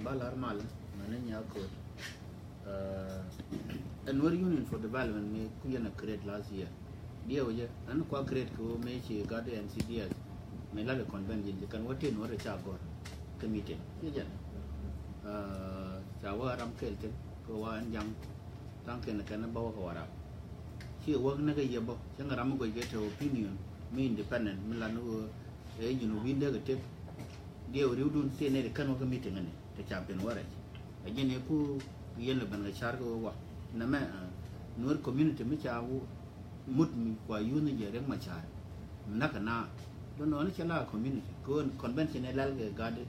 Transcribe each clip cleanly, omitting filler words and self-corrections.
balar mal manen ya ko anwar union for development me ku yana create last year dia waje an ko create ko me chi ga de NCDS me la convention kan wote no re cha go committee ye jan cha wa ram kel te ko wa an yang tang ken kan ba wa wara chi wa na ga ye bo chang ram go get opinion me independent me la no e you know win de ga te dia uri dun te ne kan wa committee ngane te cha pen wara a jene ku yen le ban ga char go wa na me nur community me cha wu mut mi kwa yuni je reng ma cha na ka na don no ni chala community ko convention e lal ga gade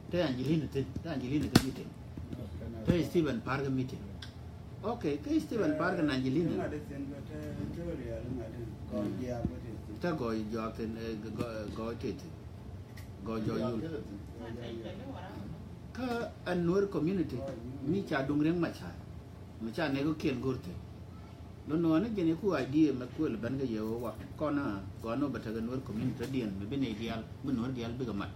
te Angelina ka meeting te Stephen Parker meeting okay ke Stephen Parker na Angelina ta go jo ten go te go jo yu ka an nur community ni cha dung reng ma cha ne go ken gorte no no ne jene ku idea ma ku le ban ga yo wa kona no bata ga nur community dian me bene ideal mun nur dial be ga mat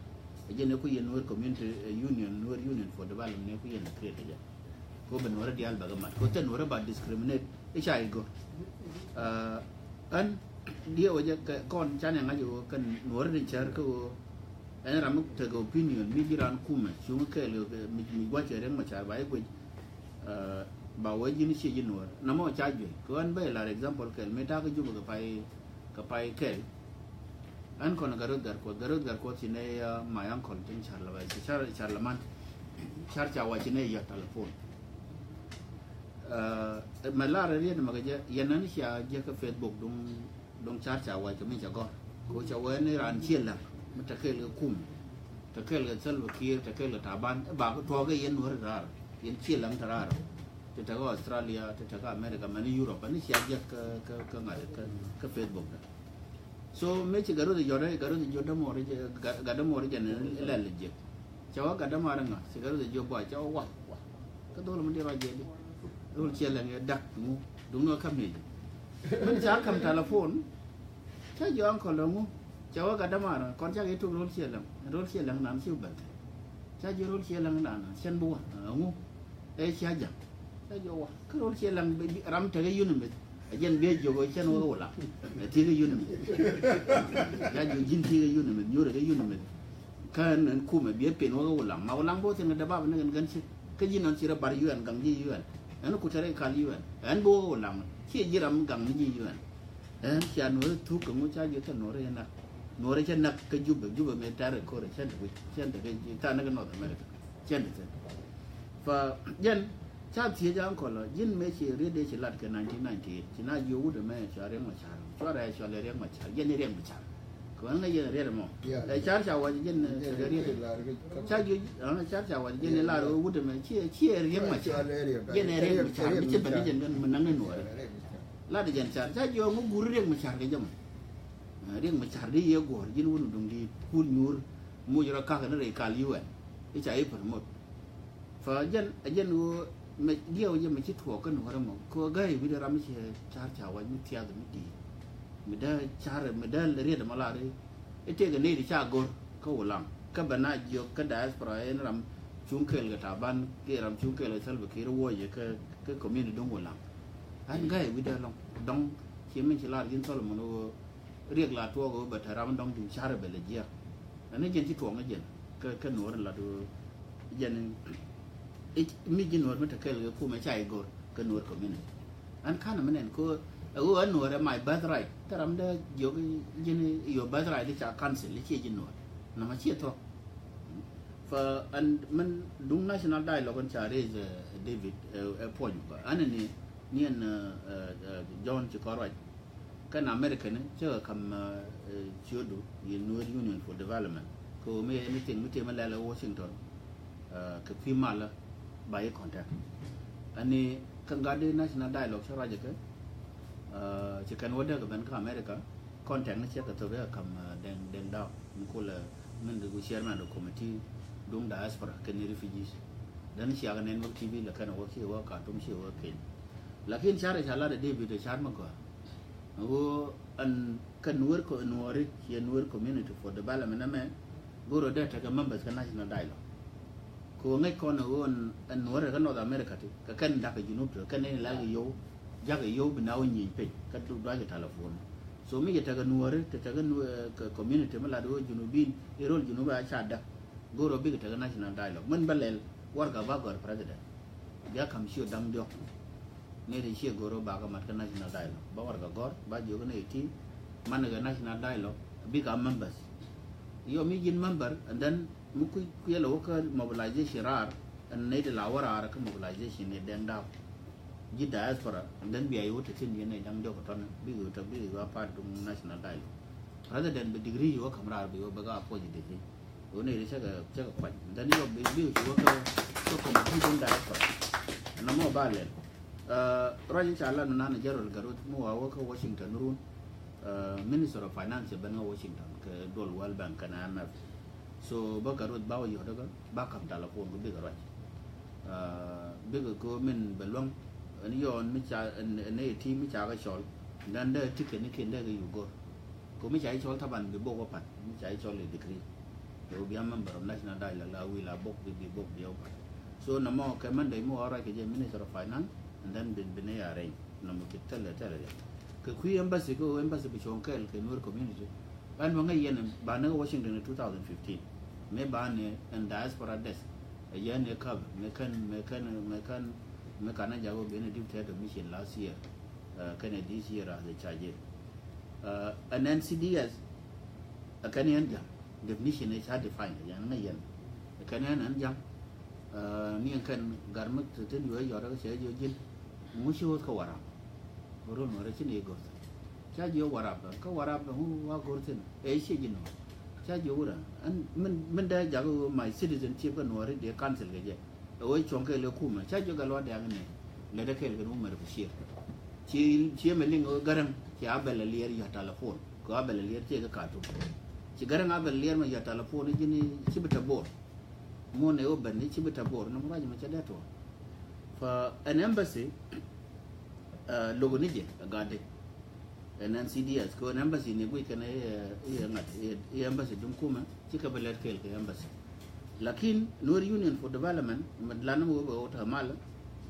jene ku yen nur community union for development ne ku yen create ja ko ben nur dial ba ga mat ko ten nur ba discriminate e chai go an dia waje kon chan nga yo kan nur din char ko an ram te go opinion mi jiran kuma chung ke le mi wa che reng ma cha ba ko ba wai jini shi jin nur na mo cha ju ko an be la example kel meta ka ju ka pai kel an kon garod gar ko chine ma yang kon tin char la ba char la man char cha wa chine ya telephone ma la re ne ma ga je yanan sha je ka Facebook dong char cha wa mi cha go ko cha wa ne ran chien la ma ta kel kum ta kel ga sel ba kir ta kel ta ban ba ko to ga yen nur ra yen chien lam ta ra te go Australia te ga America mani Europe ni sia je ka ngal ka Facebook so me chi garo de joda mo re ga da mo re je ne la le je chawa ga da ma ra nga si garo de jo ba chawa wa ka do mo de ra je do chi la ne dak mu du no kam ni man cha kam telephone cha jo an ko lo mu chawa ga da ma ra kon cha ge tu ro chi la nam siu ba cha jo ro chi la na chen bu mu e cha ja yo wa ko che lang ram te ga yun me jen be jo go chen wo la ti ga yun me ya jo jin ti ga yun me nyu ga yun me kan an ku me be pen wo la ma lang bo te ga da ba ne gan chi ka jin an chi ra bar yuan gang ji yuan an ku tare ka yuan an bo la chi ji ram gang ji yuan an cha no tu ko mu cha jo ta no re chen nak ka ju be me ta re ko re chen de ta na ga no America chen de fa jen cha tie jang ko lo yin me chi re de chi lat ke 1998 chi na yu de me cha re ma cha cho le re ma cha yin re ma cha ko na yin re mo cha wa yin re cha yu cha wa yin la ro u de me chi re ma cha yin re ma cha ni chi ba ni jen man nang no la de jen cha yu mu gu re ma cha ke jam re ma cha ri ye go yin u dum di ku nyur mu ra ka na re ka liu e cha e par mo fa jen u me dia je me chitwa kan hore mo ko gai bi da ram che char cha wa mi tia da mi di me da char me da re da malare e te ga ne di cha gor ko lam ka bana jo ka diaspora en ram chung kel ga ta ban ke ram chung kel sal ba ki ro ye ka community dong lam an gai bi da long dong chi men chi la yin sol mo no riek la to go ba ta ram dong du char be le je an ne jen chitwa ga jen ka no la do jen mi jin nur mata kel ku ma chai gor ka nur community an kana menen ko an nur my birthright taram da yo jin yo birthright cha cancel chi jin nur na ma chi to fa an man dung national dialogue kan cha raise David point ba an ni an John Chikoroi kan American che kam chodu nur union for development ko me anything me te ma la Washington ka fi mala by contact ani kan gade national dialogue chara je ke che kan wada ga ban ka America contact na che ka to ga kam den da ko la men de chairman of committee dum diaspora kan refugees dan shi ga nen TV la kan wa ke wa ka tum shi wa ke lakin chara chala da David de char ma ko o an kan nur ko nuori ye nur community for development na me goro da ta ga members kan national dialogue ko ngai ko no an nuar ka North America ti ka kan da ka junub to kan ne la yo jaga yo binawo nyi pe ka du da telephone so mi ta ga nuar ta ga community mala do junubin irol junuba cha da goro bi ta ga national dialogue man balel war ga ba gor president ya kam shi dam jo ne de shi goro ba ga mat ka national dialogue ba war ga gor ba jo ne ti man ga national dialogue bi ga members yo mi jin member and then mu ku yelo ka mobilization rar and ne de la wara ka mobilization ne den da ji diaspora and then bi ayo ta tin ne dam jo ko ton bi go ta bi ga part dum national dialogue president be degree yo kamra bi yo ba ga appoint degree o ne de cha ga kwa dan yo bi yo ka ko ko bi dum diaspora na mo ba le rajin cha Allah na na jarol garot mo wa ka Washington run Minister of Finance ban Washington ke dol World Bank kana IMF so ba garot ba yo daga ba kam telephone ko bi garot bi ko min belong ani yo mi cha ne ti mi cha ga chol dan da ticket ni ken da ga yugo ko mi cha chol taban bi bo ko pat mi cha chol le degree do bi am member of national dialogue la wi la bok bi bok bi pa so na mo ka man dai mo ara ke je Minister of Finance and then bin ya rai na mo ke tele ke ku embassy ko embassy bi chon kel ke nur community ban mo ngai yen ba na Washington in 2015 me ba ne and diaspora desk yen ne ka me kan na jago be ne deputy head of mission last year kan this year as a charge and then CDS kan yan ja definition is hard to find yan ngai yen kan yan jam ni kan garmak tin yo yo da che yo jin mu shi ko wara oro no re chin e go cha jo wara ka wara hu wa go tin e shi jin no cha jo wura an min da ja go my citizenship no re de cancel ge je o chon ke le kuma cha jo ga lo da ne le da ke le no mer bishir chi me ling garam chi abel lier ya telephone ko abel lier che ga ka to chi garam abel lier ma ya telephone jini chi bita bor mo ne o ben ni chi bita bor no ma cha da to fa an embassy logo nije gade nan CDS ko an embassy ne bui kana embassy dum kuma chi ka beler kel ke embassy lakin Nur Union for Development madlana mo ba ta mal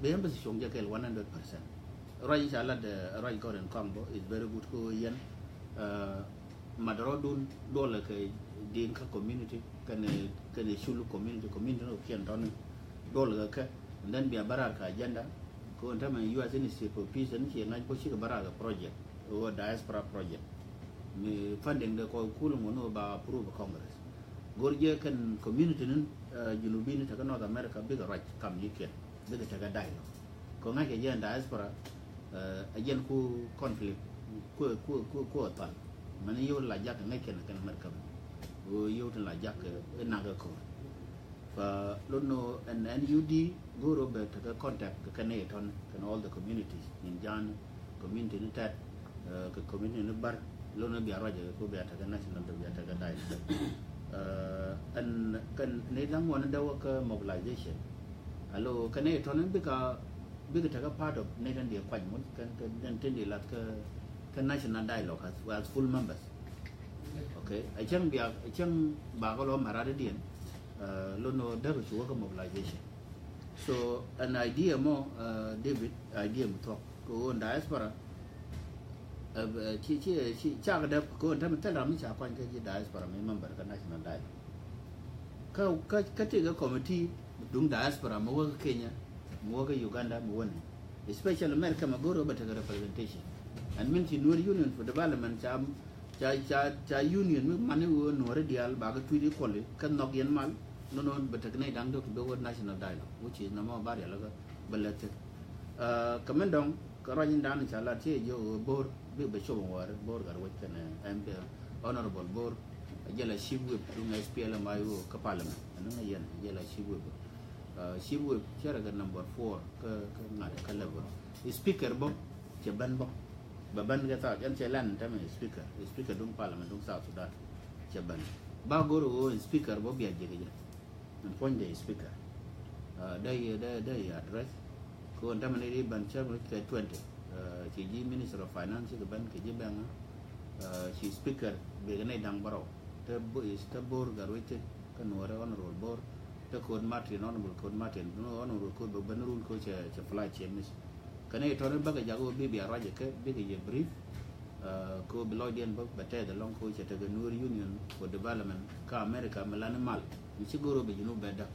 be embassy shong ja kel 100% right inshallah the right god and combo is very good ko yen madrodun dole ke dinka community kana shulu community no kian don dole ka dan biya baraka agenda ko nta man US Institute for Peace and che ngai ko shi baraka project o diaspora project me funding de ko kulum no ba approve congress gorje kan community nin junubini ta North America big right kam yiken big ta ga dai ko ngai ke jen diaspora ajen ku conflict ko tal man yo la jak ngai ken kan America o yo la jak na ga ko fa lono an NUD goro be ta contact ka ne ton kan all the communities in Jan community ni tat ka community ni bar lono bi araje ko be ta national be ta ga dai an kan ne lang wona da ka mobilization allo kan ne ton bi ka ta ga part of ne dan de kwan mun kan dan tin de lat ka national dialogue as full members okay a chang ba ko lo marade dien lono da ko ko mobilization so an idea mo David idea mo to ko diaspora chi cha ga da ko ta ta la mi cha kwan ke diaspora me member ka national dialogue ka te ga committee dung diaspora mo ga Kenya mo ga Uganda mo woni especially America ma goro ba ta ga representation and min chi Nur Union for Development cha union mi mane wo no radial ba ga tudi kolle kan nok yen mal no betak ne dang do do national dialogue which is nama bari la ga balate kamendong karajin dan inshallah tie jo bor bi be show war bor gar wat kan mp honorable bor jela shibu dum SPL mayu ka parliament nan yen jela shibu chara ga number 4 ka ngada ka level speaker bo che ban bo baban ga ta jan chelan ta me speaker dum parliament dum South Sudan che ban ba goro speaker bo biya je point the speaker they address ko ndam ne ban cha ke 20 ci ji minister of finance ke ban ke ji ban ci speaker be ne dang baro te bo is te bor garwete kan wara honorable bor the code Martin honorable code Martin no honorable code Banurun coach a flight chains can I turn back a jago baby a raja big a brief ko Belodian book but the long coach at the Nur Union for Development ka America Melana Mal which you go be you know better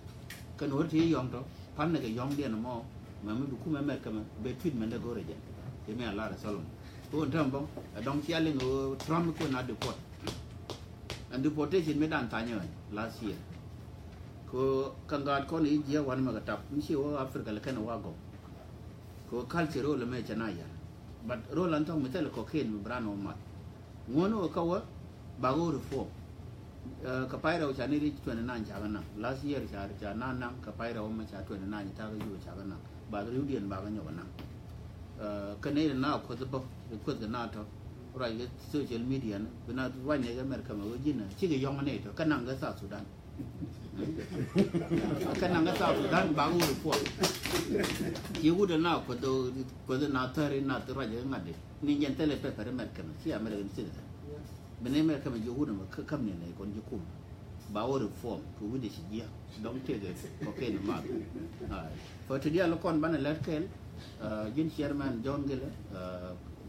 can what he young to pan like a young dear no more Mamma Kuma America between Mendagoraja they may a lot of Solomon who tumble a donkey yelling or Trump could not deport and deportation made Antanya last year ko kangat ko ni dia wan magatap misi o Africa le kana wago ko culture role me chanaya but role antong metel ko ken brano mat ngono ka wa bago reform ka paira o chani ri 29 chagana last year cha na na ka paira o ma cha 29 ta ga yu chagana ba ru dien ba ga nyona ka ne na ko to ko to na to right social media na wa ne ga America ma go jina chi ga yong ne to kanang ga sa Sudan kanang ga sa Sudan ba go reform you would now for the Natari not the Raja Madi. Ninjan Telepeper American, see American citizen. The American you wouldn't come in a conjucum. Bow reform, who would this year? Don't take it, cocaine mud. For today, Locon Banalerkel, Jim Sherman, John Giller,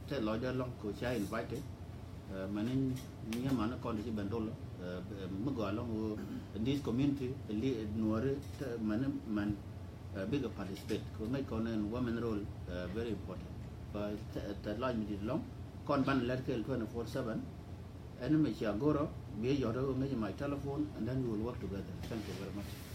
tell Lawyer Long Cocha invited. Manin Niamana County Bandola, Mugo along this community, Nuare, Man. Bigger participate could make on a woman role very important. But that line is long. Con ban let 24/7. Enemy Chagoro, be your my telephone, and then we will work together. Thank you very much.